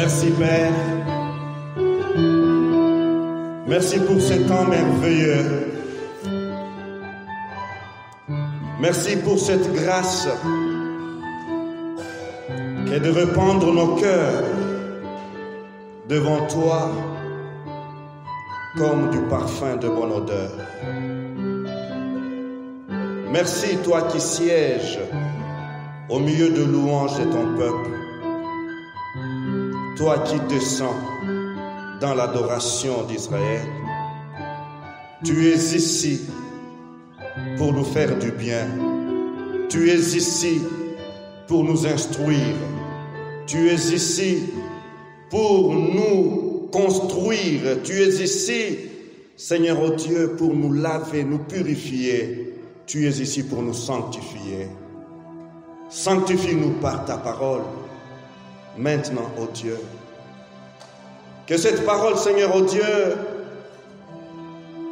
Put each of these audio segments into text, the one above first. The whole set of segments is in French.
Merci Père. Merci pour ce temps merveilleux. Merci pour cette grâce qui est de répandre nos cœurs devant toi comme du parfum de bonne odeur. Merci toi qui sièges au milieu de louanges de ton peuple. Toi qui descends dans l'adoration d'Israël. Tu es ici pour nous faire du bien. Tu es ici pour nous instruire. Tu es ici pour nous construire. Tu es ici, Seigneur oh Dieu, pour nous laver, nous purifier. Tu es ici pour nous sanctifier. Sanctifie-nous par ta parole. Maintenant, oh Dieu, que cette parole, Seigneur, oh Dieu,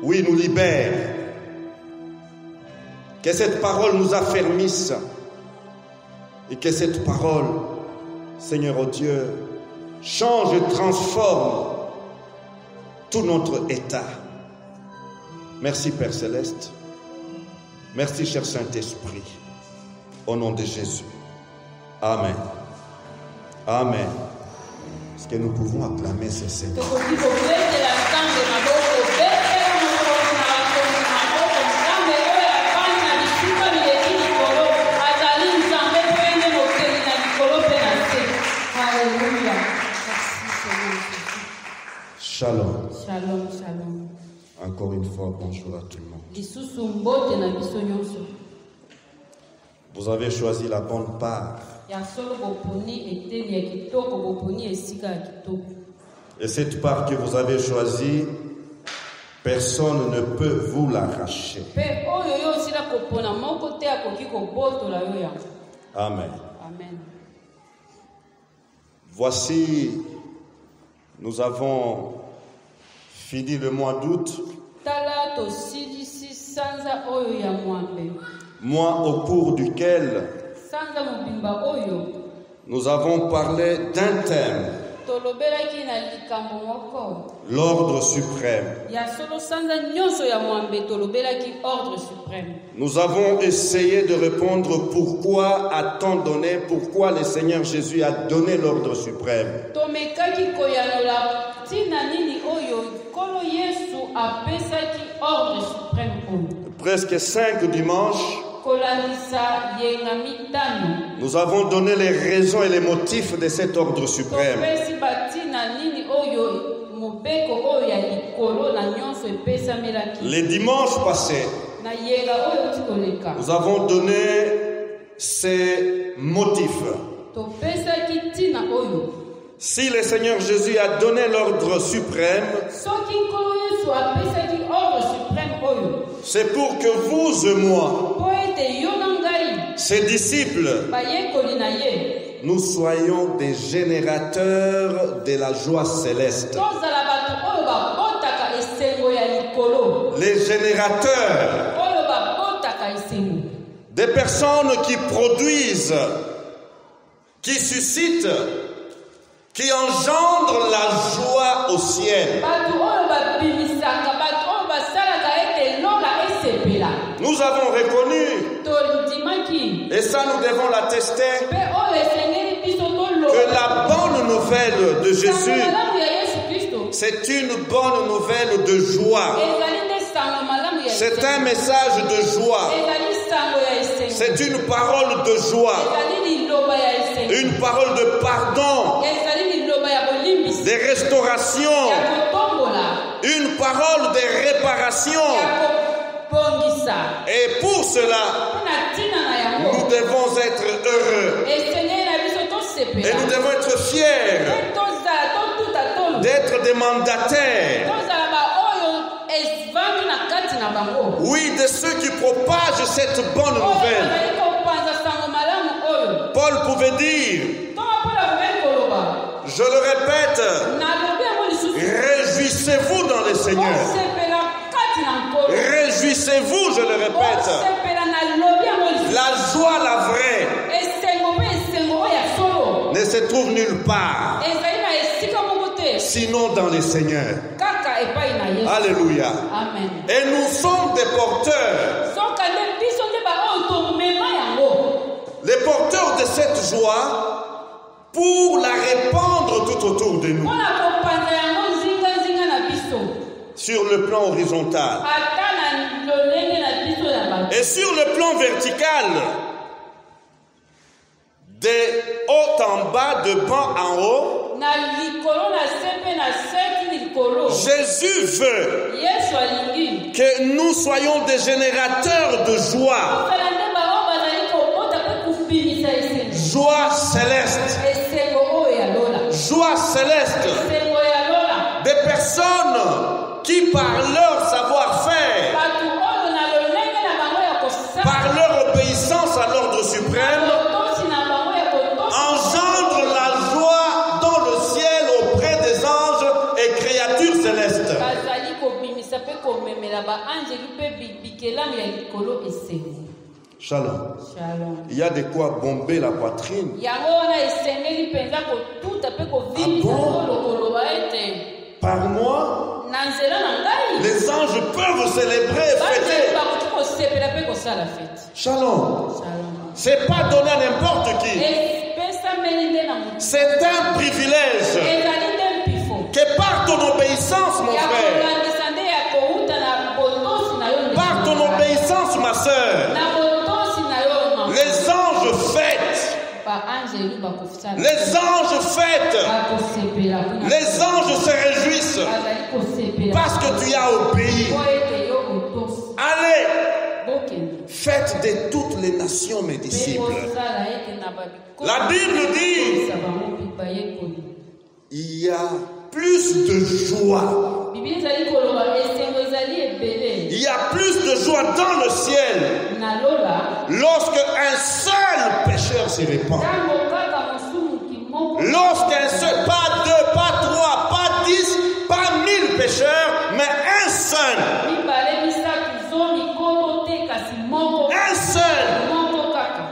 oui, nous libère. Que cette parole nous affermisse. Et que cette parole, Seigneur, oh Dieu, change et transforme tout notre état. Merci, Père Céleste. Merci, cher Saint-Esprit. Au nom de Jésus. Amen. Amen. Est-ce que nous pouvons acclamer ce Seigneur? Shalom. Shalom, shalom. Encore une fois, bonjour à tout le monde. Vous avez choisi la bonne part. Et cette part que vous avez choisie, personne ne peut vous l'arracher. Amen. Amen. Voici, nous avons fini le mois d'août. Mois au cours duquel nous avons parlé d'un thème, l'ordre suprême. Nous avons essayé de répondre pourquoi a-t-on donné, pourquoi le Seigneur Jésus a donné l'ordre suprême. Presque 5 dimanches, nous avons donné les raisons et les motifs de cet ordre suprême. Les dimanches passés, nous avons donné ces motifs. Si le Seigneur Jésus a donné l'ordre suprême, c'est pour que vous et moi, ses disciples, nous soyons des générateurs de la joie céleste. Les générateurs, des personnes qui produisent, qui suscitent, qui engendrent la joie au ciel. Nous avons reconnu, et ça nous devons l'attester, que la bonne nouvelle de Jésus, c'est une bonne nouvelle de joie. C'est un message de joie. C'est une parole de joie. Une parole de pardon, de restauration, une parole de réparation. Et pour cela, nous devons être heureux. Et nous devons être fiers d'être des mandataires. Oui, de ceux qui propagent cette bonne nouvelle. Paul pouvait dire, je le répète, réjouissez-vous dans le Seigneur. Réjouissez-vous, je le répète. La joie, la vraie, ne se trouve nulle part. sinon dans les Seigneurs. kaka epai na Yesu. Alléluia. Amen. Et nous sommes des porteurs. Soka nde biso nde baoyo tomema yango. Les porteurs de cette joie pour la répandre tout autour de nous. Mpona kopanza yango nzinga na biso. Sur le plan horizontal. Ata na lolenge na biso ya bato. Et sur le plan vertical. De haut en bas, de bas en haut. Na likolo na sepe na seki likolo. Jésus veut Yesu alingi. que nous soyons des générateurs de joie. Kala nde bao bazali kobota pe kufimisa esengo. Joie céleste. Esengo oyo ya lola. Joie céleste. Esengo ya lola. Des personnes qui par leur savoir-faire, Batu oyo na lolenge na bango ya kosala. par leur obéissance à l'ordre suprême, Botosi na bango ya botosi. engendre la joie dans le ciel auprès des anges et créatures célestes. Bazali kobimisa pe komemela ba anjeli pe bikelamu ya likolo esengo. Shalom. Shalom. Il y a de quoi bomber la poitrine. Yango wana esengeli mpenza kotuta pe kovimisa lokolo ba ete. Par moi, Na nzela na ngai. les anges peuvent célébrer et Bazali fêter. bakoki kosepela pe kosala fete. Shalom. Shalom. C'est pas donné à n'importe qui. Epesameli nde na motu. C'est un privilège Ezali nde mpifo. que par ton obéissance, mon Ya frère, kolandisa nde ya kouta na botosi na yo. par ton obéissance, ma sœur, Na botosi na yo mama. les anges fêtent. Ba anjeli bakosala. Les anges fêtent. Bakosepela kuna. Les anges se réjouissent Bazali kosepela. parce que tu as obéi. Po ete yo otosi. Allez, Bokende. faites de toutes les nations mes Pe disciples. kosala ete na babiko. La Bible dit, Sa bango mpe bayekoli. il y a plus de joie. Bible ezali koloba esengo ezali ebele. Il y a plus de joie dans le ciel Na lola. lorsque un seul pécheur s'y répand. Tango kaka mosumuki moko. Lorsqu'un seul, pas deux, pas trois, pas 10, pas 1000 pécheurs, mais un seul. Mibale misatu zomi koto te kasi moko. Un seul. Moko kaka.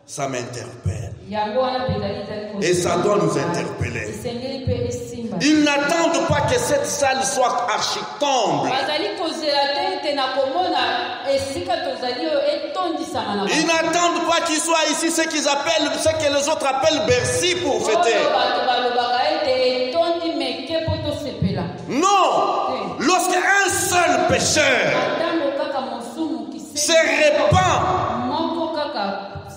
Ça m'interpelle. Yango wana pe ezali kosa. Et ça doit nous interpeller. Esengeli pe esimba. Ils n'attendent pas que cette salle soit archi-comble. Bazali kozela te ete na komona esika tozali oyo etondisama na Ils n'attendent pas qu'il soit ici ce qu'ils appellent, ce que les autres appellent Bercy pour fêter. oyo bato balobaka ete etondi meke po tosepela. Non! Lorsqu'un seul pécheur Ntango kaka mosumuki se répand, moko kaka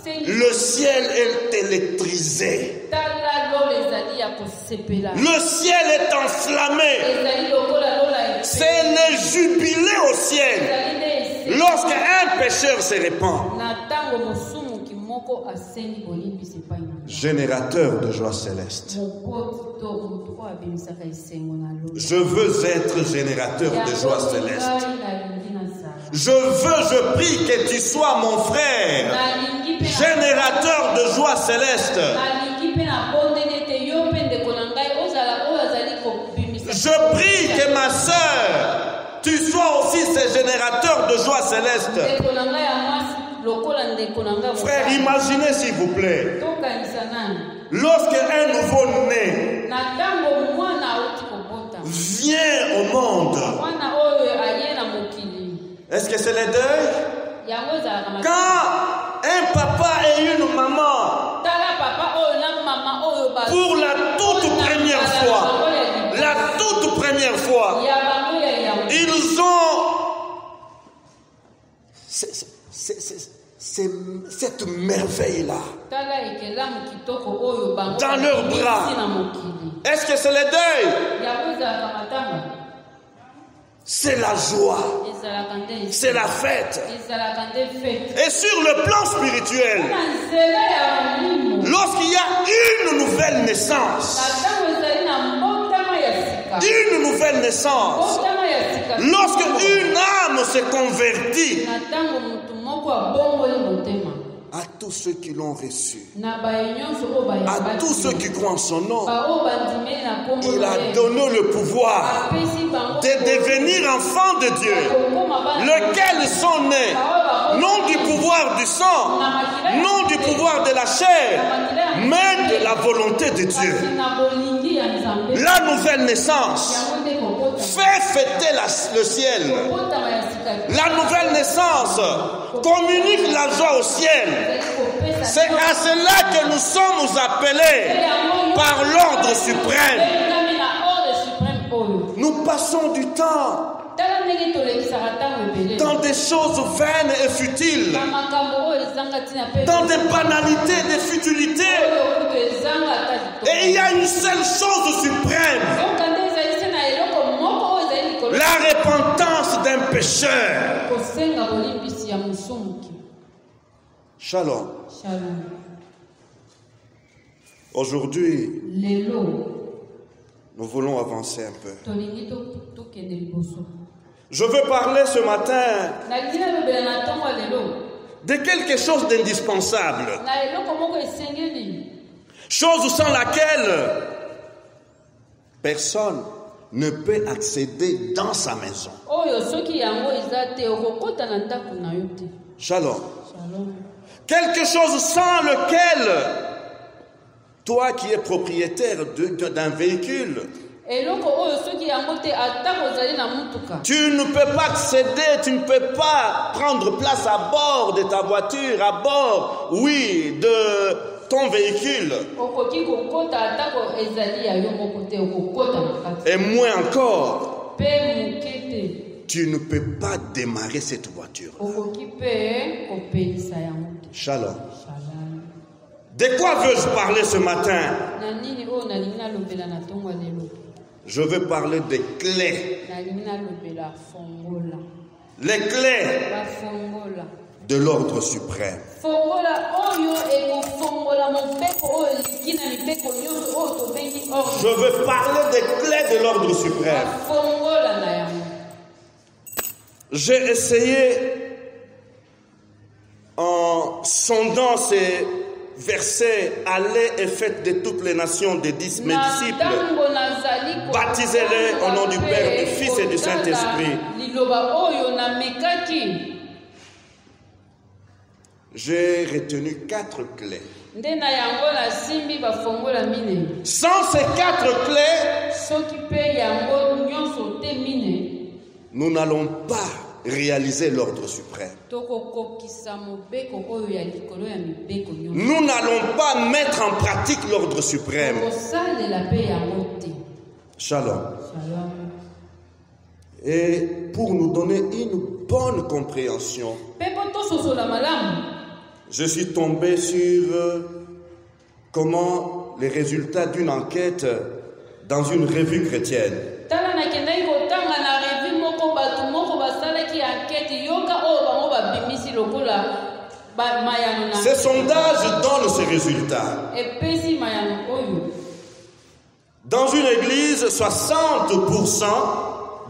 sengi le ciel est électrisé. tala lola ezali ya kosepela. Le ciel est enflammé. Ezali lokola lola C'est le jubilé au ciel ezali nde ese. lorsqu'un pécheur se répand. Na ntango mosumuki moko asengi bolimbisi epai na Nzambe. Générateur de joie céleste. Moboti to motu oyo abimisaka esengo na lola. Je veux être générateur de joie céleste. Yango nalingi nazala. Je prie que tu sois mon frère, Nalingi mpe na- générateur de joie céleste. nalingi mpe na bondeli ete yo mpe ndeko na ngai ozala oyo azali kobimisa. Je prie que ma sœur, tu sois aussi ce générateur de joie céleste. Ndeko na ngai ya mwasi lokola ndeko na ngai Frère, imaginez s'il vous plaît, tokanisa nani lorsqu'un nouveau-né na ntango mwana auti kobota vient au monde, mwana oyo aye na mokili est-ce que c'est le deuil? yango ezalaka Quand un papa et une maman, tala papa oyo na mama oyo pour la toute première fois, ya bango ya yango ils ont cette merveille-là tala ekelamu kitoko oyo bango dans leurs bras. na mokili Est-ce que c'est le deuil? yango ezalaka matanga C'est la joie, ezalaka nde c'est la fête. ezalaka nde fete Et sur le plan spirituel, na nzela ya molimo lorsqu'il y a une nouvelle naissance, na ntango ezali na mbotama ya sika une nouvelle naissance, mbotama ya sika lorsque une âme se convertit, na ntango motu moko abongoli motema à tous ceux qui l'ont reçu, na baye nyonso oyo à tous ceux qui croient en son nom, baoyo bandimeli na kombo il na a ye donné le pouvoir apesi bango de devenir enfants de Dieu, kokoma bana lesquels sont nés, non du pouvoir du sang, non du pouvoir de la chair, mais de la volonté de Dieu. La nouvelle naissance fait fêter le ciel. La nouvelle naissance communique la joie au ciel. C'est à cela que nous sommes appelés par l'ordre suprême. Nous passons du temps dans des choses vaines et futiles, dans des banalités, des futilités. Et il y a une seule chose suprême: la repentance d'un pécheur. Shalom. Aujourd'hui, nous voulons avancer un peu. Je veux parler ce matin de quelque chose d'indispensable. Chose sans laquelle personne ne peut accéder dans sa maison. Shalom. Quelque chose sans lequel toi qui es propriétaire d'un véhicule, tu ne peux pas accéder, tu ne peux pas prendre place à bord de ta voiture, à bord, oui, de ton véhicule. Et moins encore, tu ne peux pas démarrer cette voiture. Shalom. De quoi veux-je parler ce matin? Je veux parler des clés. Les clés de l'ordre suprême. Je veux parler des clés de l'ordre suprême. J'ai essayé, en sondant ces versets, allez et faites de toutes les nations des 10 mes disciples, baptisez-les au nom du Père, du Fils et du Saint-Esprit. J'ai retenu 4 clés. Sans ces 4 clés, nous n'allons pas réaliser l'ordre suprême. Nous n'allons pas mettre en pratique l'ordre suprême. Shalom. Et pour nous donner une bonne compréhension, je suis tombé sur comment les résultats d'une enquête dans une revue chrétienne. Ces sondages donnent ces résultats. Dans une église, 60%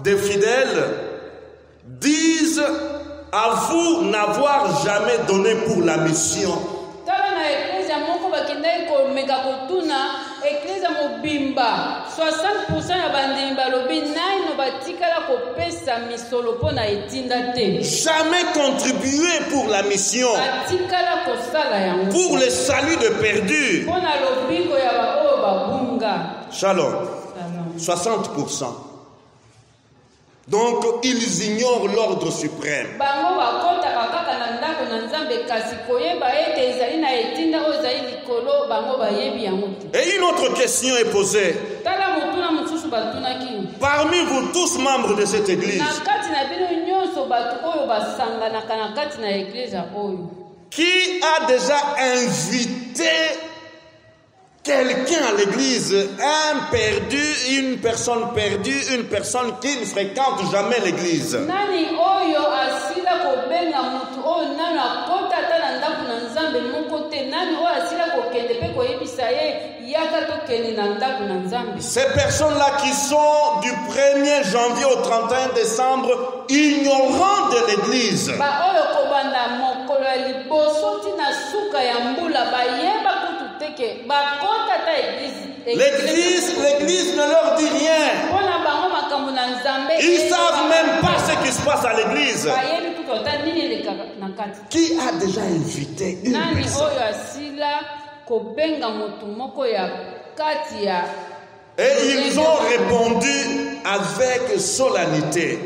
des fidèles disent avouent n'avoir jamais donné pour la mission. Jamais contribué pour la mission, pour le salut de perdus. Shalom. 60%. Donc, ils ignorent l'ordre suprême. Et une autre question est posée. Parmi vous tous membres de cette église, qui a déjà invité quelqu'un à l'église, un perdu, une personne perdue, une personne qui ne fréquente jamais l'église? Ces personnes-là qui sont du 1er janvier au 31 décembre ignorants de l'église. que bakota ta église. L'église ne leur dit rien. Ils ne savent même pas ce qui se passe à l'église. Qui a déjà invité une personne? Et ils ont répondu avec solennité,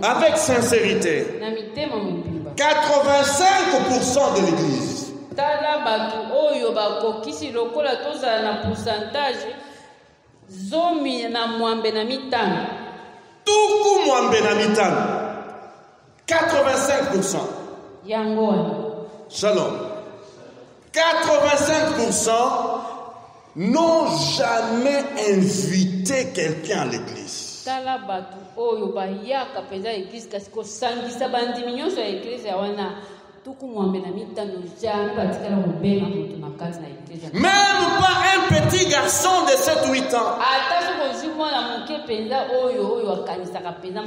avec sincérité. 85% de l'église. Tuku mwambe na mitano. 85%. Shalom. 85% n'ont jamais invité quelqu'un à l'église. Même pas un petit garçon de 7-8 ans.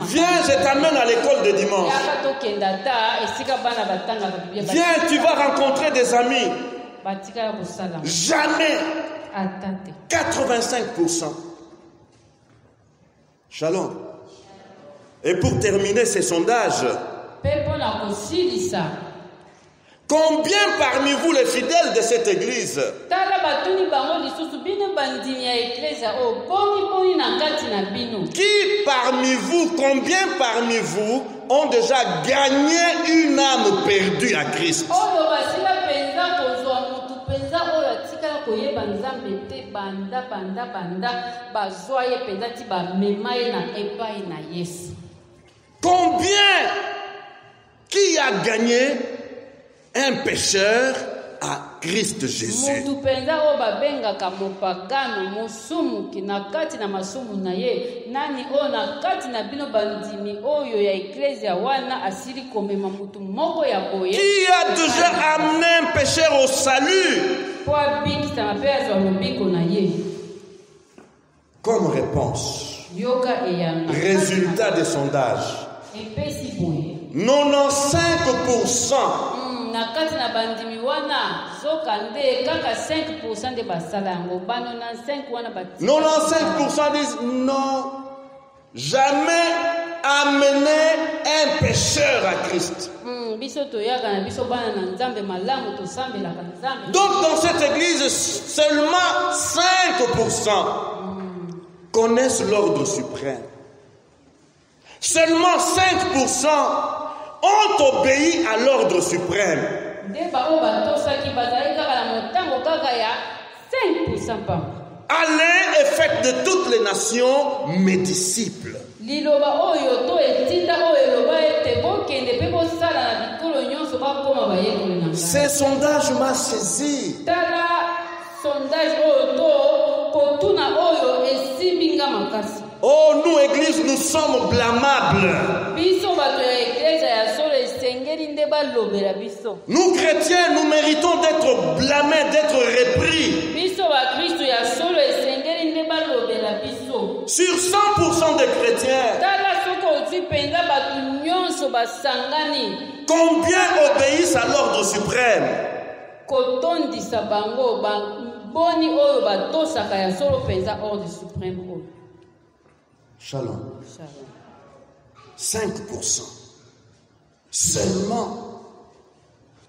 Viens, je t'amène à l'école de dimanche. Viens, tu vas rencontrer des amis. Jamais. 85%. Shalom. Et pour terminer ces sondages, combien parmi vous les fidèles de cette église combien parmi vous ont déjà gagné une âme perdue à Christ? Combien qui a gagné un pécheur à Christ Jésus? Qui a déjà amené un pécheur au salut? Comme réponse, résultat des sondages, 95% disent non, jamais amener un pécheur à Christ. Donc dans cette église, seulement 5% connaissent l'ordre suprême. Seulement 5% ont obéi à l'ordre suprême. Allez et faites de toutes les nations mes disciples. Ce sondage m'a saisi. Oh, nous, église, nous sommes blâmables. Nous, chrétiens, nous méritons d'être blâmés, d'être repris. Sur 100% des chrétiens, combien obéissent à l'ordre suprême? Shalom. 5%. Seulement.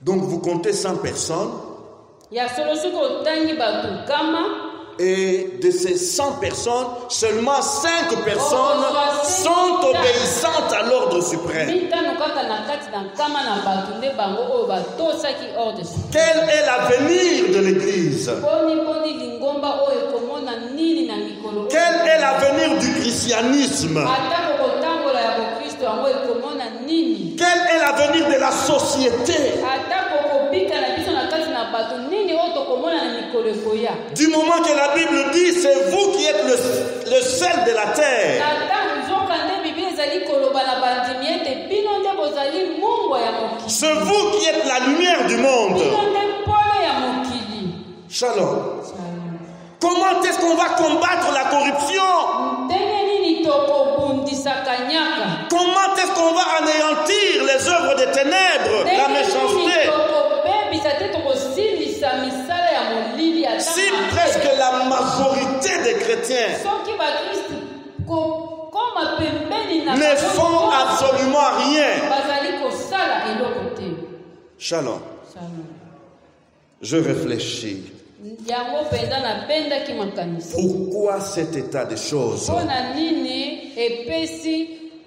Donc vous comptez 100 personnes. Et de ces 100 personnes, seulement 5 personnes sont obéissantes à l'ordre suprême. Quel est l'avenir de l'Église? Quel est l'avenir du christianisme? Quel est l'avenir de la société? Du moment que la Bible dit c'est vous qui êtes le sel de la terre. C'est vous qui êtes la lumière du monde. Shalom. Comment est-ce qu'on va combattre la corruption? Comment est-ce qu'on va anéantir les œuvres des ténèbres, la méchanceté? la majorité des chrétiens soki bakristu kokoma pembeni na ne font absolument rien. bazali kosala eloko te. Shalom. Shalom. Je réfléchis. Yango mpenza nabendaki makanisi. Pourquoi cet état de choses? Mpona nini epesi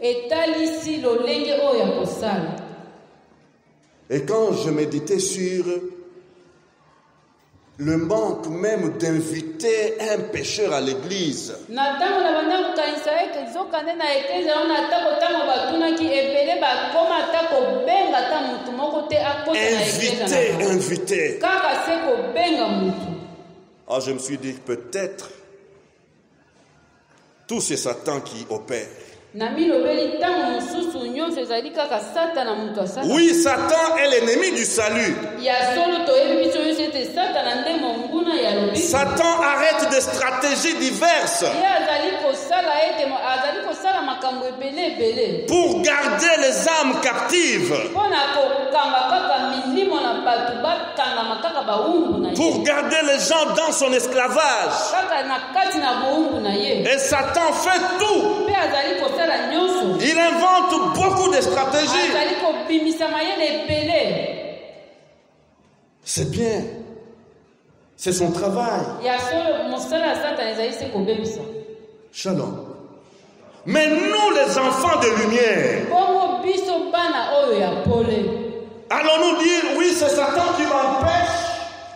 etalisi lolenge oyo ya kosala. Et quand je méditais sur le manque même d'inviter un pécheur à l'église, Na ntango na banda kokanisa eke zokande na eklezia wana atako ntango batunaki ebele bakoma ata kobenga ata mutu moko te akota na eklezia invité. kaka se kobenga mutu. Ah, je me suis dit peut-être tout c'est Satan qui opère. Na milobeli ntango mosusu nyonso ezali kaka satana mutu asala. Oui, Satan est l'ennemi du salut. Ya solo toyebi biso nyonso ete satana nde monguna ya lobi. Satan arrête des stratégies diverses Ye azali kosala makambo ebele pour garder les âmes captives, mpona kokanga kaka milimo na bato bakangama kaka bawumbu na ye pour garder les gens dans son esclavage. kaka na kati na bowumbu na ye. Et Satan fait tout. Mpe azali kosala nyonso. Il invente beaucoup de stratégies. Azali kobimisa mayele ebele. C'est bien. C'est son travail. Ya solo mosala ya satana ezali se kobebisa. Shalom. Mais nous, les enfants de lumière, Bongo biso bana oyo ya pole. allons-nous dire, oui, c'est Satan qui m'empêche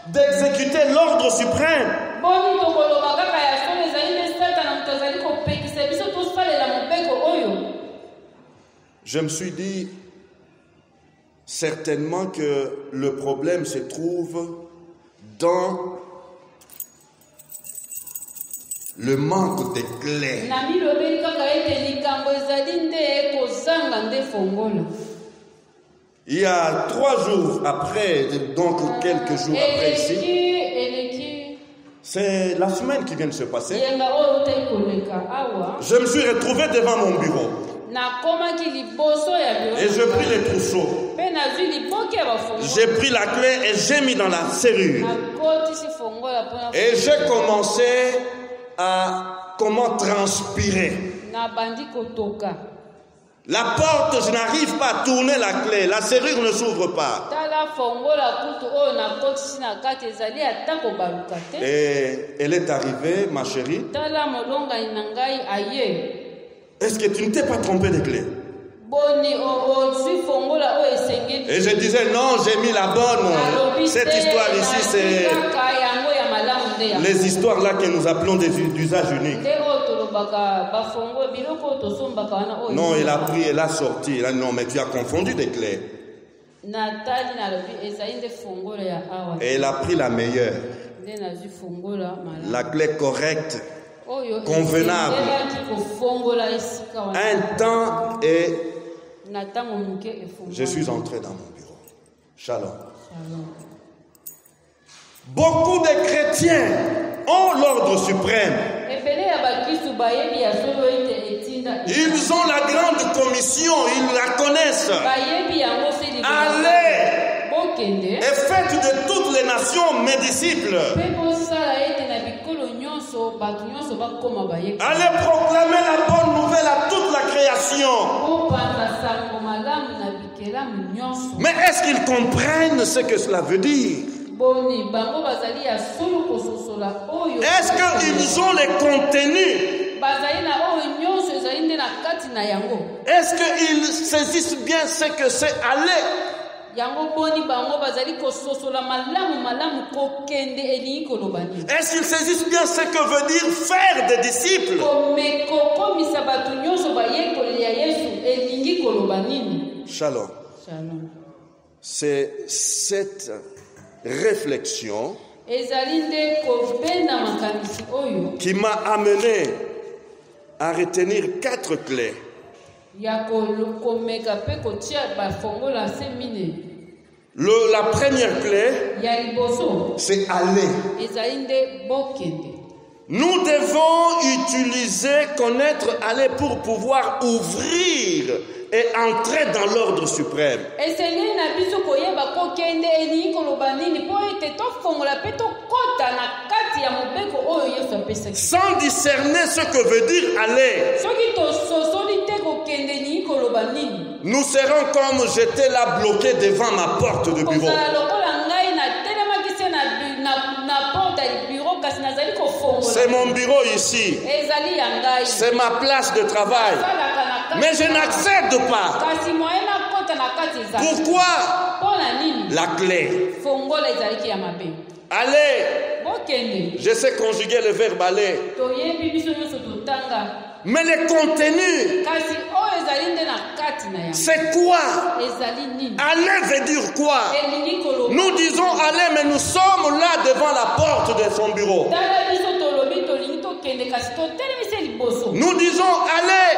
d'exécuter l'ordre suprême? Boni tokoloba kaka ya solo ezali nde satana moto azali kopekisa biso tosalela mobeko oyo. Je me suis dit, certainement que le problème se trouve dans le manque de clés. Na milobeli kaka ete likambo ezali nde kozanga nde fongola. Il y a 3 jours après, donc quelques jours après ici, Eleki c'est la semaine qui vient de se passer, yenga oyo te koleka awa. je me suis retrouvé devant mon bureau Nakomaki liboso ya biro. et je pris les trousseaux. Mpe nazwi liboki ya bafongola. J'ai pris la clé et j'ai mis dans la serrure. Nakotisi fongola mpona Et j'ai commencé à transpirer. na bandi kotoka. La porte, je n'arrive pas à tourner la clé. La serrure ne s'ouvre pas. Tala fongola kutu oyo nakotisi na kati ezali ata kobaluka te. Et elle est arrivée, ma chérie. Tala molongani na ngai aye. Est-ce que tu ne t'es pas trompé de clé? Boni ozwi fongola oyo esengeli. Et je disais, non, j'ai mis la bonne. Cette histoire ici, c'est kaka yango ya malamu nde ya. les histoires là que nous appelons d'usage unique. Nde oyo tolobaka bafongo biloko oyo tosombaka wana oyo. Non, elle a pris, elle a sorti. Elle a dit, non, mais tu as confondu des clés. Natali nalobi ezali nde fongola ya awa. Et elle a pris la meilleure. Nde nazwi fongola malamu. La clé correcte. Oyo Convenable. ezelaki kofongola esika wana. Un temps et Na ntango moke efongola. je suis entré dans mon bureau. Shalom. Shalom. Beaucoup de chrétiens ont l'ordre suprême. Ebele ya bakristu bayebi ya solo ete etinda. Ils ont la grande commission, ils la connaissent. Bayebi yango se liboso. Allez Bokende. et faites de toutes les nations mes disciples. Mpe bosala ete na bikolo nyonso bato nyonso bakoma bayebi. Allez proclamer la bonne nouvelle à toute la création. Opanza sango malamu na bikelamu nyonso. Mais est-ce qu'ils comprennent ce que cela veut dire? Boni bango bazali ya solo kososola oyo. Est-ce qu'ils ont les contenus? Bazali na oyo nyonso ezali nde na kati na yango. Est-ce qu'ils saisissent bien ce que c'est aller? Yango boni bango bazali kososola malamu kokende elingi koloba nini. Est-ce qu'ils saisissent bien ce que veut dire faire des disciples? Kokomisa bato nyonso bayekoli ya Yesu elingi koloba nini. Shalom. Shalom. C'est cette réflexion Ezali nde kobenda makanisi oyo. qui m'a amené à retenir 4 clés. Ya komeka pe kotia bafongola se mine. La première clé, Ya liboso c'est aller. ezali nde bokende. Nous devons utiliser, connaître, aller pour pouvoir ouvrir et entrer dans l'ordre suprême. Esengeli na biso koyeba kokende elingi koloba nini po ete tofongola pe tokota na kati kati ya mobeko oyo Yesu apesaki. Sans discerner ce que veut dire aller. Soki tososoli te kokende ni koloba nini. Nous serons comme j'étais là bloqué devant ma porte de bureau. Kozala lokola ngai na telemaki se na porte ya bureau kasi nazali kofongola. C'est mon bureau ici. Ezali ya ngai. C'est ma place de travail. Mais je n'accède pas. Kasi moyen na kota na kati ezali. Pourquoi? Pona nini? La clé. Fongola ezali ki ya mabe. Aller. Bokende. Je sais conjuguer le verbe aller. Toyebi biso nyonso totanga. Mais le contenu, kasi oyo ezali nde na kati na yango. c'est quoi? Ezali nini? Aller veut dire quoi? Elingi koloba. Nous disons aller, mais nous sommes là devant la porte de son bureau. Tala biso tolobi tolingi tokende kasi totelemisi liboso. Nous disons aller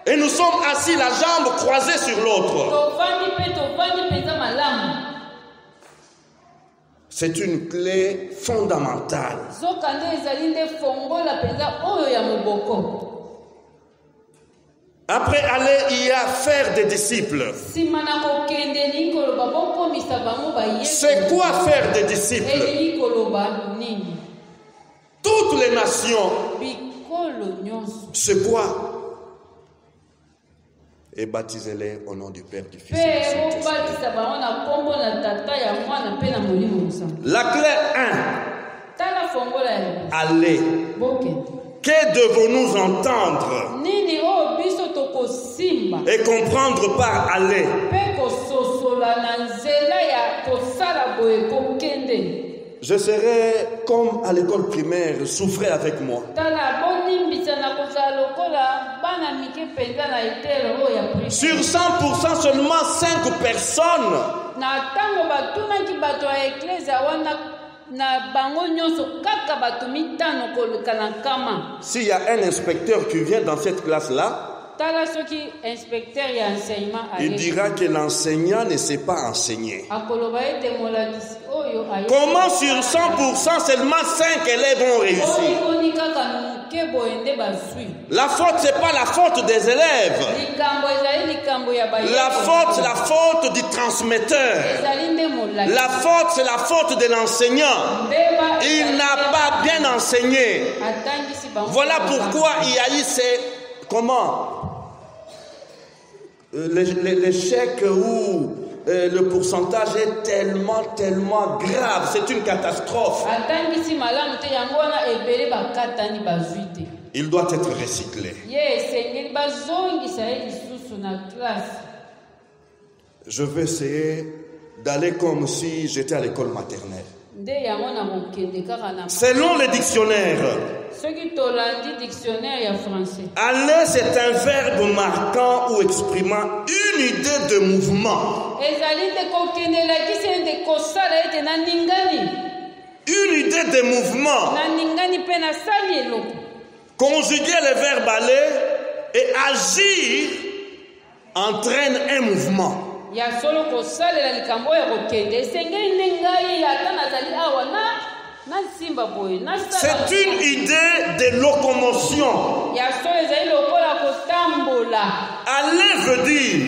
et nous sommes assis la jambe croisée sur l'autre. Tovandi penza malamu. C'est une clé fondamentale. Zokande ezali nde fongola penza oyo ya moboko. Après aller, il y a faire des disciples. Simana kokende ni koloba bokomisa bango ba Yesu. C'est quoi faire des disciples? Eli koloba nini? Toutes les nations. Bikolo nyonso. C'est quoi? Et baptisez-les au nom du Père, du Fils et du Saint-Esprit. La clé 1. Allez. Que devons-nous entendre et comprendre par aller? Je serai comme à l'école primaire, souffrez avec moi. Sur 100%, seulement 5 personnes s'il y a un inspecteur qui vient dans cette classe-là, il dira que l'enseignant ne sait pas enseigner. Comment sur 100% seulement 5 élèves ont réussi? La faute, ce n'est pas la faute des élèves. La faute, c'est la faute du transmetteur. La faute, c'est la faute de l'enseignant. Il n'a pas bien enseigné. Voilà pourquoi il y a eu ces... Comment? L'échec où le pourcentage est tellement grave. C'est une catastrophe. Il doit être recyclé. Je vais essayer d'aller comme si j'étais à l'école maternelle. Selon les dictionnaires, aller, c'est un verbe marquant ou exprimant une idée de mouvement. Une idée de mouvement. Conjuguer le verbe aller et agir entraîne un mouvement. C'est une idée de locomotion. Aller veut dire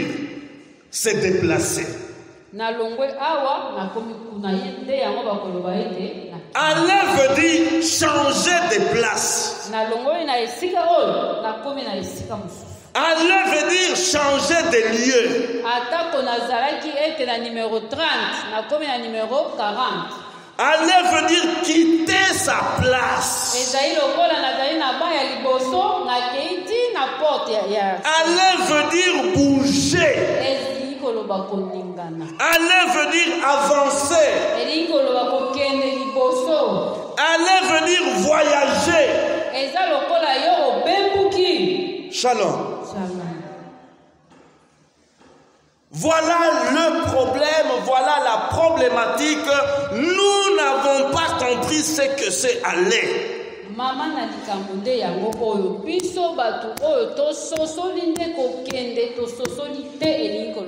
se déplacer. Aller veut dire changer de place. Aller veut dire changer de lieu. Aller veut dire quitter sa place. Aller veut dire bouger. Aller veut dire avancer. Aller veut dire voyager. Shalom. Voilà le problème, voilà la problématique. Nous n'avons pas compris ce que c'est aller.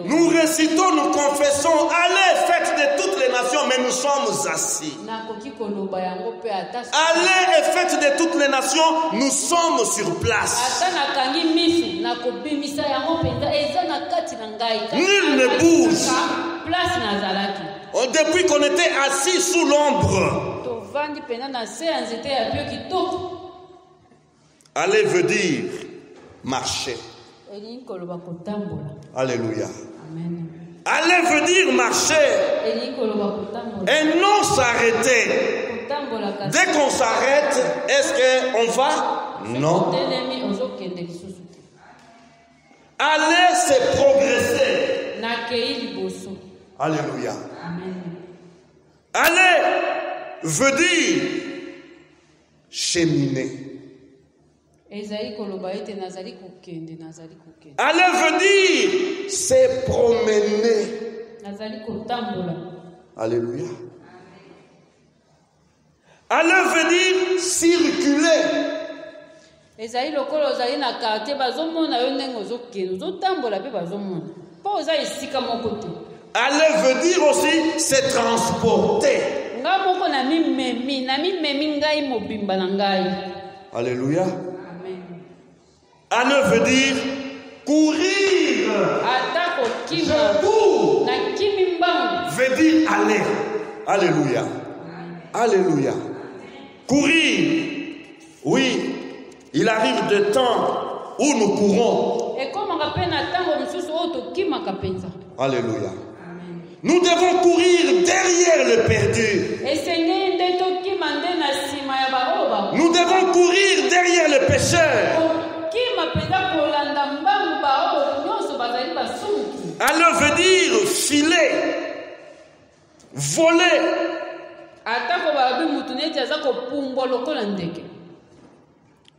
Nous récitons, nous confessons, allez, faites de toutes les nations, mais nous sommes assis. Allez et faites de toutes les nations, nous sommes sur place. Nul ne bouge. Depuis qu'on était assis sous l'ombre, ovandi pena na se ya nzete ya bio kitoko. Aller veut dire marcher. Elingi koloba kotambola. Alléluia. Amen. Aller veut dire marcher Elingi koloba kotambola. et non s'arrêter. Kotambola kasi. Dès qu'on s'arrête, est-ce qu'on va? Non. Telemi ozokende lisusu te. Aller, c'est progresser. Nakei liboso. Alléluia. Amen. Aller veut dire cheminer. Ezali koloba ete nazali kokende. Aller veut dire se promener. Nazali kotambola. Alléluia. Aller veut dire circuler. Ezali lokolo ozali na quartier bazomona yo ndenge ozokende ozotambola pe bazomona. Po oza esika moko te. Aller veut dire aussi se transporter. Nga moko na mimemi ngai mobimba na ngai. Alléluia. Amen. Aller veut dire courir. Atako kima. Je cours. Na kimi mbangu. Veut dire aller. Alléluia. Alléluia. Courir. Oui, il arrive des temps où nous courons. Et comme on appelle Natango, nous sommes auto kima kapenza. Alléluia. Nous devons courir derrière le perdu. Nous devons courir derrière le pécheur. Alors veut dire filer, voler.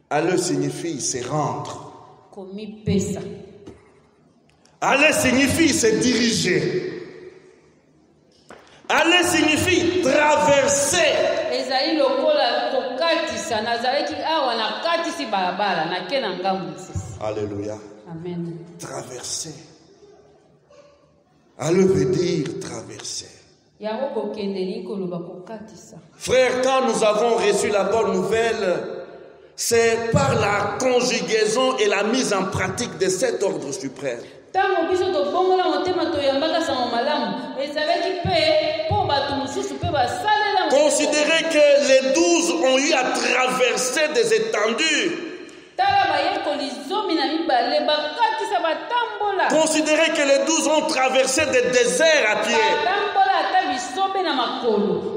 Alors signifie se rendre. Aller signifie se diriger. Aller signifie traverser. Alléluia. Amen. Traverser. Aller veut dire traverser. Frère, quand nous avons reçu la bonne nouvelle, c'est par la conjugaison et la mise en pratique de cet ordre suprême. Considérez que les 12 ont eu à traverser des étendues. Considérez que les 12 ont traversé des déserts à pied.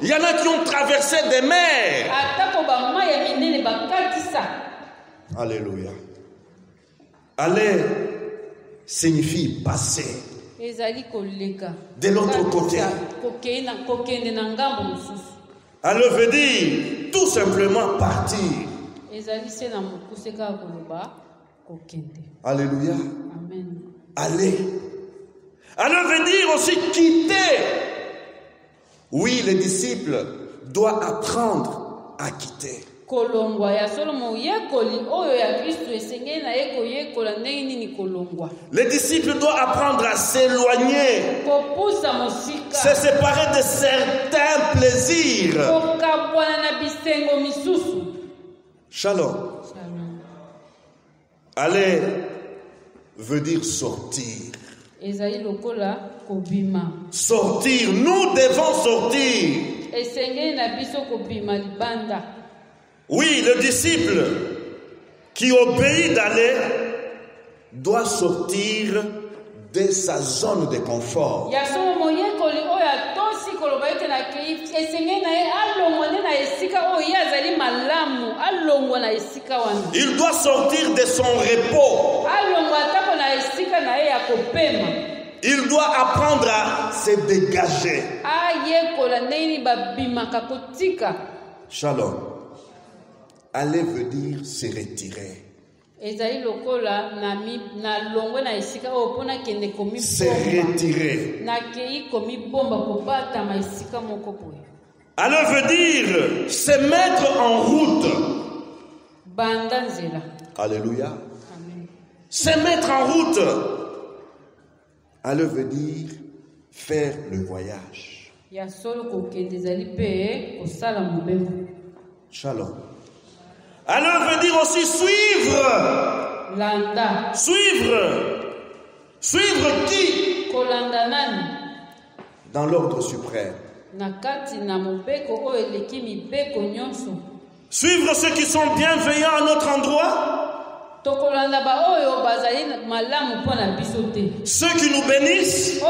Il y en a qui ont traversé des mers. Alléluia. Aller signifie passer de l'autre côté. Aller veut dire tout simplement partir. Alléluia. Amen. Aller. Aller veut dire aussi quitter. Oui, les disciples doivent apprendre à quitter. Les disciples doivent apprendre à s'éloigner, se séparer de certains plaisirs. Shalom. Aller veut dire sortir. Sortir, nous devons sortir. Oui, le disciple qui obéit d'aller doit sortir de sa zone de confort. Il doit sortir de son repos. Il doit apprendre à se dégager. Shalom. Aller veut dire se retirer. Se retirer. Alors veut dire se mettre en route. Alléluia. Amen. Se mettre en route. Alors veut dire faire le voyage. Shalom. Alors veut dire aussi suivre. Suivre. Suivre qui? Dans l'ordre suprême. Suivre ceux qui sont bienveillants à notre endroit. Ceux qui nous bénissent.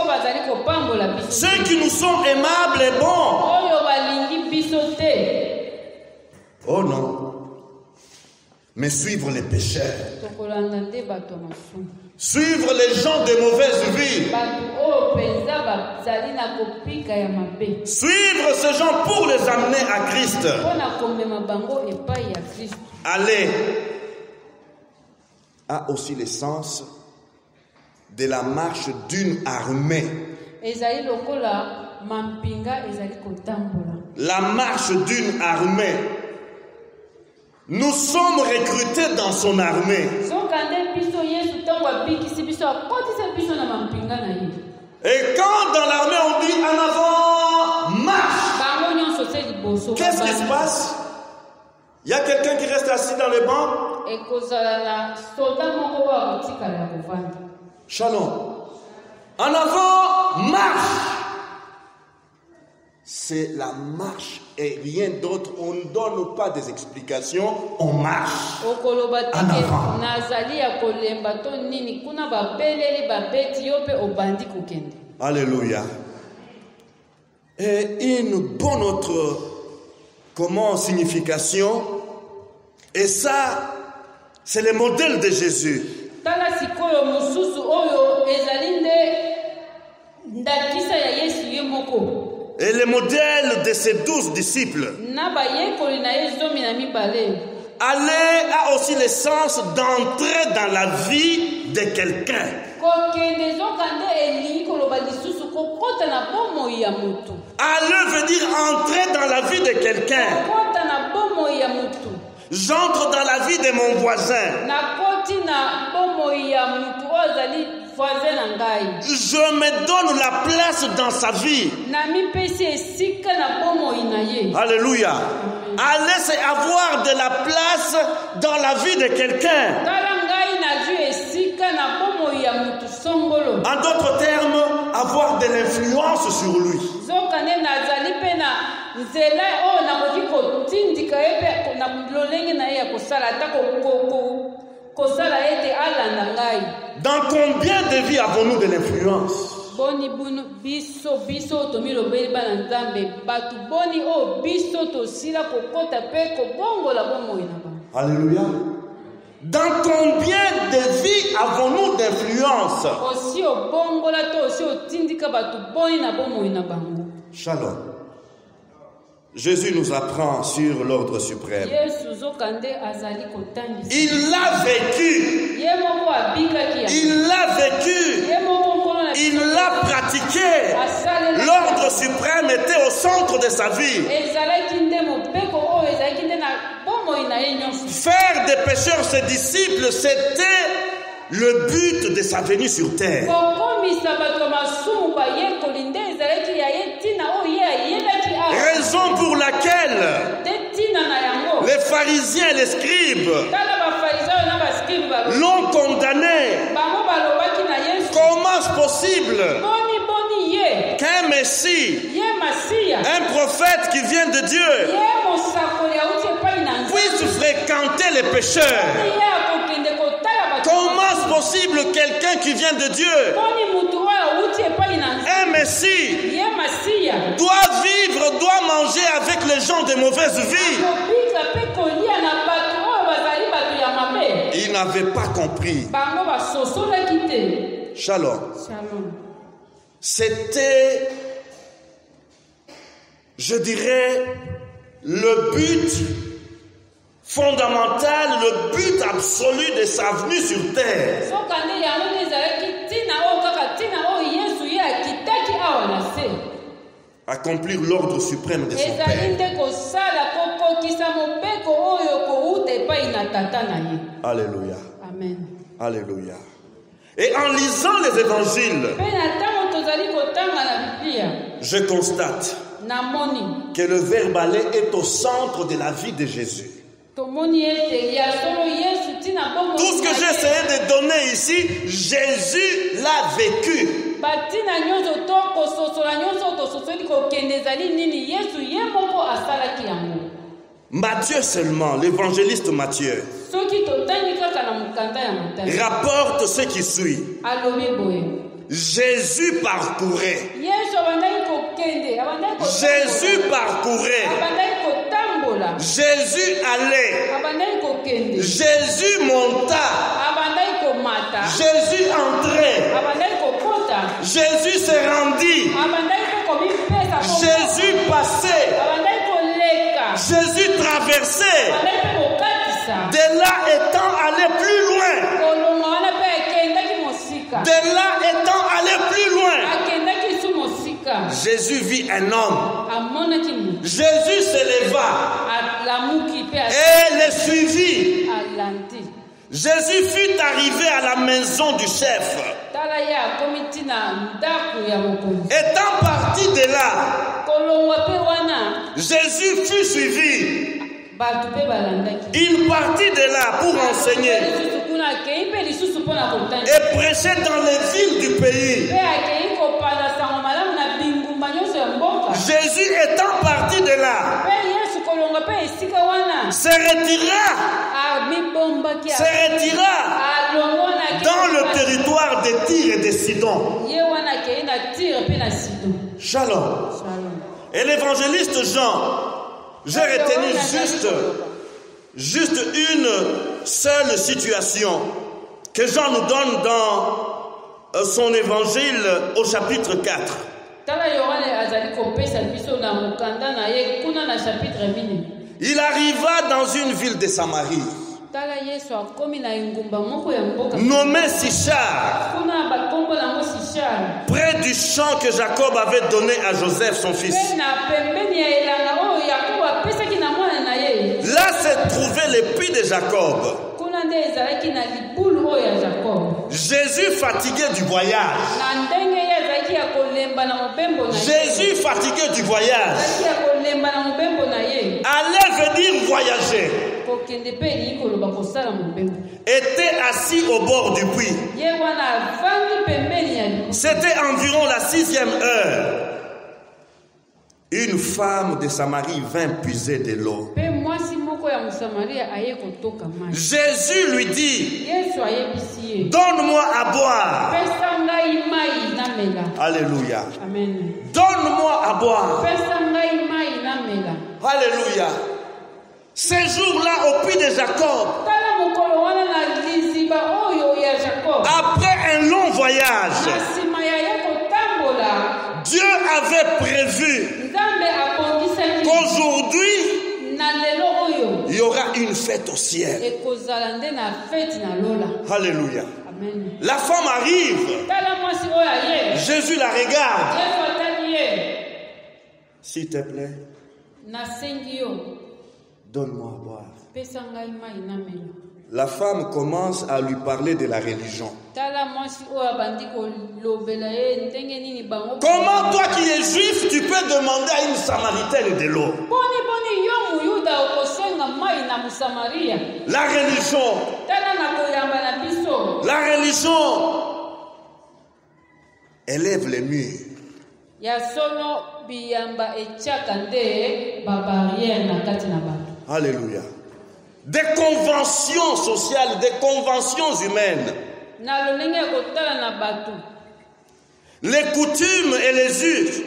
Ceux qui nous sont aimables et bons. Oh non. Mais suivre les pécheurs. Suivre les gens de mauvaise vie. Suivre ces gens pour les amener à Christ. Aller a aussi le sens de la marche d'une armée. La marche d'une armée. Nous sommes recrutés dans son armée. Et quand dans l'armée on dit en avant, marche. Qu'est-ce qui se passe? Il y a quelqu'un qui reste assis dans le banc. Shalom. En avant, marche. C'est la marche et rien d'autre. On ne donne pas des explications, on marche. En avant. Alléluia. Et une bonne autre signification, et ça, c'est le modèle de Jésus. Et le modèle de ses 12 disciples. Aller a aussi le sens d'entrer dans la vie de quelqu'un. Aller veut dire entrer dans la vie de quelqu'un. J'entre dans la vie de mon voisin. Je me donne la place dans sa vie. Alléluia. Aller, c'est avoir de la place dans la vie de quelqu'un. En d'autres termes, avoir de l'influence sur lui. Dans combien de vies avons-nous de l'influence? Alléluia. Dans combien de vies avons-nous d'influence? Shalom. Jésus nous apprend sur l'ordre suprême. Il l'a vécu. Il l'a vécu. Il l'a pratiqué. L'ordre suprême était au centre de sa vie. Faire des pécheurs ses disciples, c'était le but de sa venue sur terre. Raison pour laquelle les pharisiens et les scribes l'ont condamné. Comment est-ce possible qu'un Messie, un prophète qui vient de Dieu, puisse fréquenter les pécheurs? Comment est-ce possible quelqu'un qui vient de Dieu, un Messie, doit vivre, doit manger avec les gens de mauvaise vie? Il n'avait pas compris. Shalom. C'était, je dirais, le but fondamental, le but absolu de sa venue sur terre. Accomplir l'ordre suprême de son Père. Alléluia. Amen. Alléluia. Et en lisant les évangiles, je constate que le verbe aller est au centre de la vie de Jésus. Tout ce que j'ai essayé de donner ici, Jésus l'a vécu. batina nyonso to kososola nyonso to sosoli kokende ezali nini Yesu ye moko asalaki yango. Matthieu seulement, l'évangéliste Matthieu, soki totangi kaka na mokanda ya Matayo rapporte ce qui suit. alobi boye Jésus parcourait. Yesu abandaki kokende Jésus parcourait. abandaki kotambola Jésus allait. abandaki kokende Jésus monta. abandaki komata Jésus entrait. abandaki kokota Jésus se rendit. abandaki mpe komipesa Jésus passait. abandaki koleka Jésus traversait. abandaki mpe kokatisa De là étant allé plus loin. kolonga wana mpe akendaki mosika De là étant allé plus loin. akendaki su mosika Jésus vit un homme. amonaki moto Jésus se leva alamuki mpe et le suivit. alandi Jésus fut arrivé à la maison du chef. tala ye akomi ntina ndako ya mokonzi Étant parti de là, kolongwa mpe wana Jésus fut suivi. bato mpe balandaki Il partit de là pour enseigner lisusu kuna akei mpe lisusu mpo na kotanga et prêcher dans les villes du pays. mpe akei kopanda sango malamu na bingumba nyonso ya mboka Jésus étant parti de là, mpe yesu kolongwa mpe esika wana se retira amibombaki alongwanaki dans le territoire de Tyr et de Sidon. ye wana akei na tire mpe na sidon Shalom. Shalom. Et l'évangéliste Jean, j'ai retenu juste une seule situation que Jean nous donne dans son évangile au chapitre 4. tala yohane azali kopesa biso na mokanda na ye kuna na chapitre 1. Il arriva dans une ville de Samarie, tala yesu akomi na engumba moko ya mboka nommée Sichar, kuna bakombo nango Sichar près du champ que Jacob avait donné à Joseph son fils. mpe na pembeni ya elanga oyo yakobo apesaki na mwana na ye Là se trouvait le puits de Jacob. kuna nde ezalaki na libulu oyo ya jakobo Jésus fatigué du voyage. na ndenge ye azalaki ya kolemba na mobembo na ye Jésus fatigué du voyage. azalaki ya kolemba na mobembo na ye Allait veut dire voyager. kokende mpe elingi koloba kosala mobembo Était assis au bord du puits. ye wana avandi pembeni ya libulu C'était environ la 6e heure. Une femme de Samarie vint puiser de l'eau. mpe mwasi moko ya mosamaria aye kotoka mai Jésus lui dit, yesu ayebisi ye donne-moi à boire. pesa ngai mai namela Alléluia. amen Donne-moi à boire. pesa ngai mai namela Alléluia. Ce jour-là au puits de Jacob, tala mokolo wana na liziba oyo ya jakob après un long voyage, na nsima ya ye kotambola Dieu avait prévu nzambe akondisaki qu'aujourd'hui, na lelo oyo il y aura une fête au ciel. ekozala nde na feti na lola Alléluia. amen La femme arrive. tala mwasi oyo aye Jésus la regarde. yesu atali ye S'il te plaît, nasengi yo donne-moi à boire. pesa ngai mai namela La femme commence à lui parler de la religion. tala mwasi oyo abandi kolobela ye ndenge nini bango Comment toi qui es juif, tu peux demander à une samaritaine de l'eau? boni yo muyuda okosenga mai na mosamaria La religion, tala na koyamba na biso la religion élève les murs. ya solo biyamba etiaka nde babariere na kati na bato Alléluia. Des conventions sociales, des conventions humaines. na lolenge ya kotala na bato Les coutumes et les us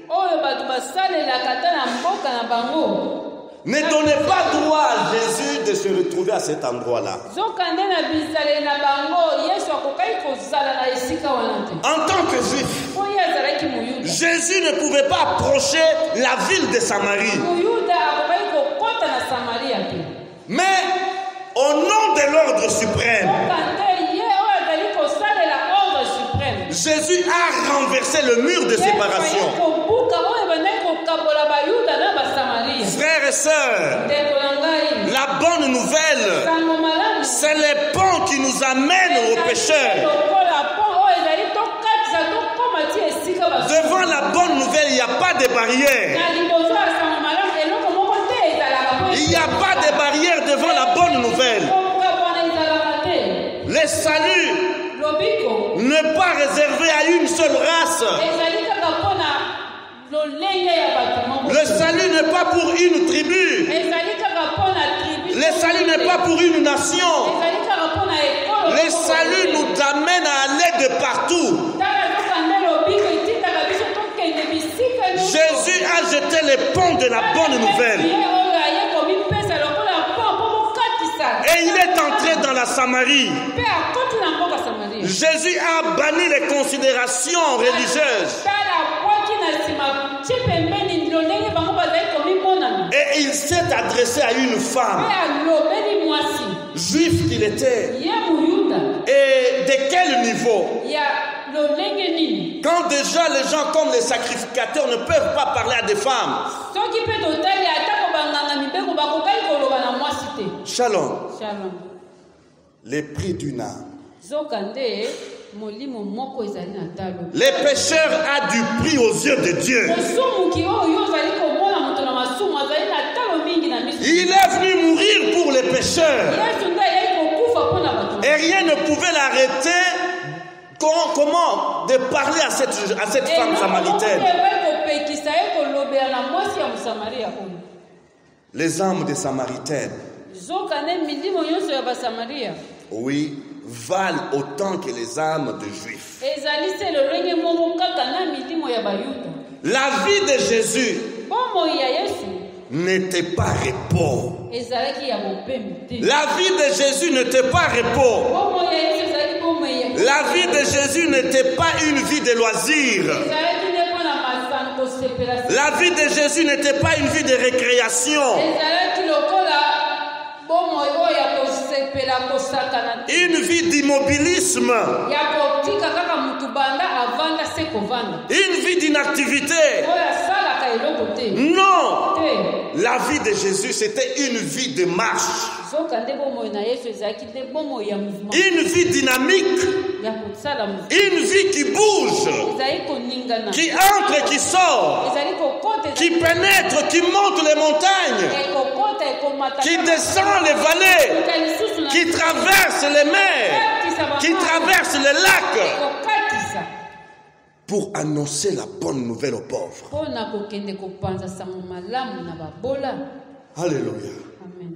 oyo bato basalelaka ata na mboka na bango ne donnaient pas droit à Jésus de se retrouver à cet endroit-là. zokande na bizaleli na bango yesu akokaki kozala na esika wana te En tant que juif, mpo ye azalaki moyuda Jésus ne pouvait pas approcher la ville de Samarie. moyuda akokaki kokɔta na samaria te Mais au nom de l'ordre suprême, okande ye oyo azali kosalela ordre suprême Jésus a renversé le mur de séparation. kobuka oyo ebandaki kokabola bayuda na basamaria Frères et sœurs, ndeko na ngai la bonne nouvelle, sango malamu c'est le pont qui nous amène aux pécheurs. lokola po oyo ezali tokatisa tokóma ti esika Devant la bonne nouvelle, il n'y a pas de barrière. na liboso ya sango malamu eloko moko te ezalaka po Il n'y a pas de barrière devant la bonne nouvelle. kokabwana ezalaka te Le salut lobiko n'est pas réservé à une seule race. Le salut n'est pas pour une tribu. Le salut n'est pas pour une nation. Le salut nous amène à aller de partout. Jésus a jeté les ponts de la bonne nouvelle. Et il est entré dans la Samarie. Jésus a banni les considérations religieuses. Et il s'est adressé à une femme. Juif qu'il était. Et de quel niveau? Quand déjà les gens comme les sacrificateurs ne peuvent pas parler à des femmes. Shalom. Les prix d'une âme. Les pécheurs ont du prix aux yeux de Dieu. Il est venu mourir pour les pécheurs. Et rien ne pouvait l'arrêter. Comment de parler à cette femme samaritaine? Les âmes des Samaritaines, oui, valent autant que les âmes de Juifs. La vie de Jésus n'était pas repos. La vie de Jésus n'était pas repos. La vie de Jésus n'était pas une vie de loisirs. La vie de Jésus n'était pas une vie de récréation. Une vie d'immobilisme. Une vie d'inactivité. Non. La vie de Jésus, c'était une vie de marche. Une vie dynamique. Une vie qui bouge. Qui entre et qui sort. Qui pénètre, qui monte les montagnes. Qui descend les vallées. Qui traverse les mers. Qui traverse les lacs. Pour annoncer la bonne nouvelle aux pauvres. Alléluia. Amen.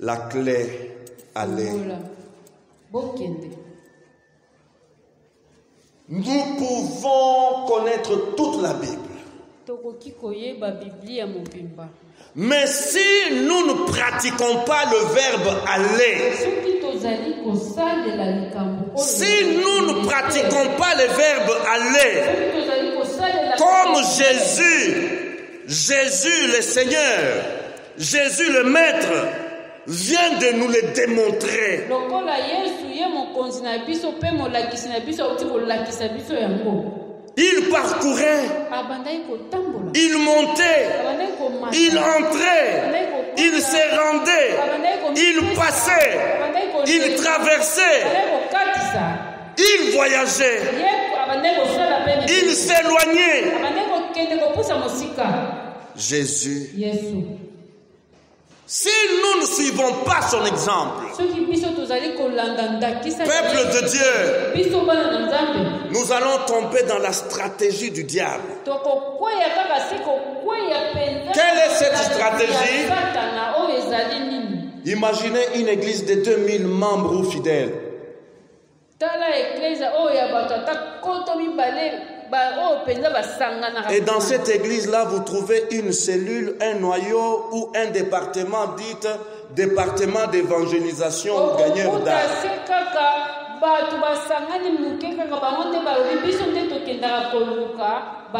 La clé allait. Nous pouvons connaître toute la Bible. Mais si nous ne pratiquons pas le verbe aller, si nous ne pratiquons pas le verbe aller, comme Jésus le Seigneur, Jésus le Maître, vient de nous le démontrer. Il parcourait, il montait, il entrait, il se rendait, il passait, il traversait, il voyageait, il s'éloignait. Jésus. Si nous ne suivons pas son exemple, peuple de Dieu, nous allons tomber dans la stratégie du diable. Quelle est cette stratégie? Imaginez une église de 2000 membres ou fidèles. Et dans cette église-là, vous trouvez une cellule, un noyau ou un département dit département d'évangélisation ou gagneur d'âme.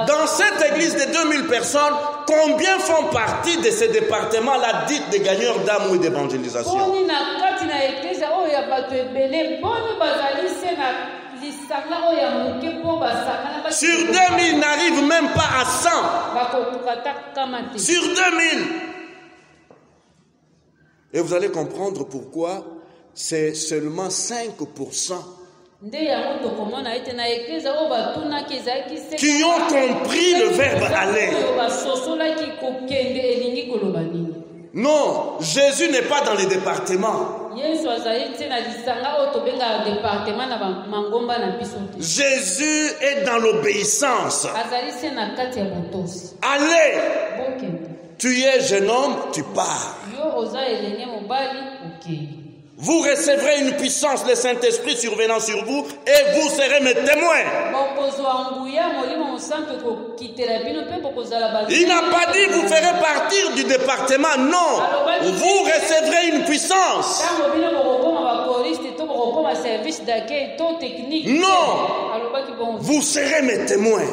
Dans cette église de 2000 personnes, combien font partie de ces départements-là dites de gagneurs d'âme ou d'évangélisation? Sur 2000, n'arrive même pas à 100. Sur 2000. Et vous allez comprendre pourquoi c'est seulement 5% qui ont compris le verbe aller. Non, Jésus n'est pas dans les départements. Jésus est dans l'obéissance. Allez, tu es jeune homme, tu pars. Vous recevrez une puissance, le Saint-Esprit survenant sur vous, et vous serez mes témoins. Il n'a pas dit vous ferez partir du département, non. Vous recevrez une puissance. Non. Vous serez mes témoins.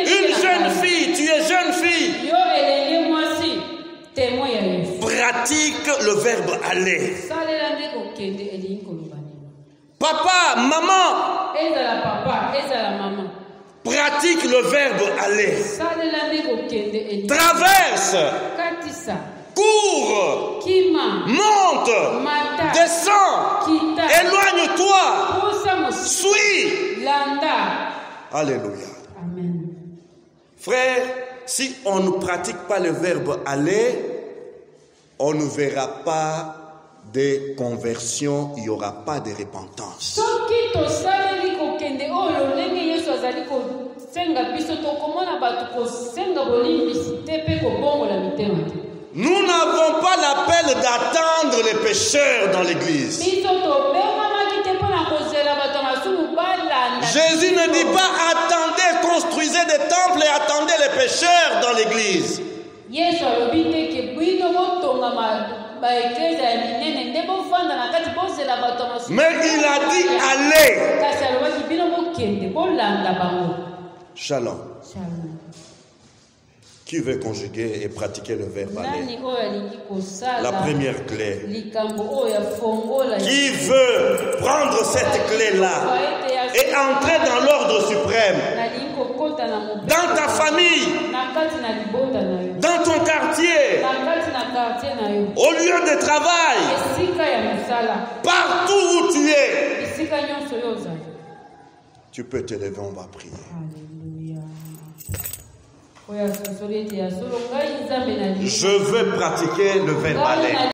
Une jeune fille, tu es jeune fille. Pratique le verbe aller. Papa, maman. Pratique le verbe aller. Traverse. Cours. Monte. Descends. Éloigne-toi. Suis. Alléluia. Amen. Frère, si on ne pratique pas le verbe aller, on ne verra pas de conversion, il n'y aura pas de repentance. Nous n'avons pas l'appel d'attendre les pécheurs dans l'église. Jésus ne dit pas attendez, construisez des temples et attendez les pécheurs dans l'église. Mais il a dit allez. Shalom. Qui veut conjuguer et pratiquer le verbe aller? La première clé. Qui veut prendre cette clé-là et entrer dans l'ordre suprême? Dans ta famille, dans ton quartier, au lieu de travail, partout où tu es, tu peux te lever, on va prier. Je veux pratiquer le verbe aller.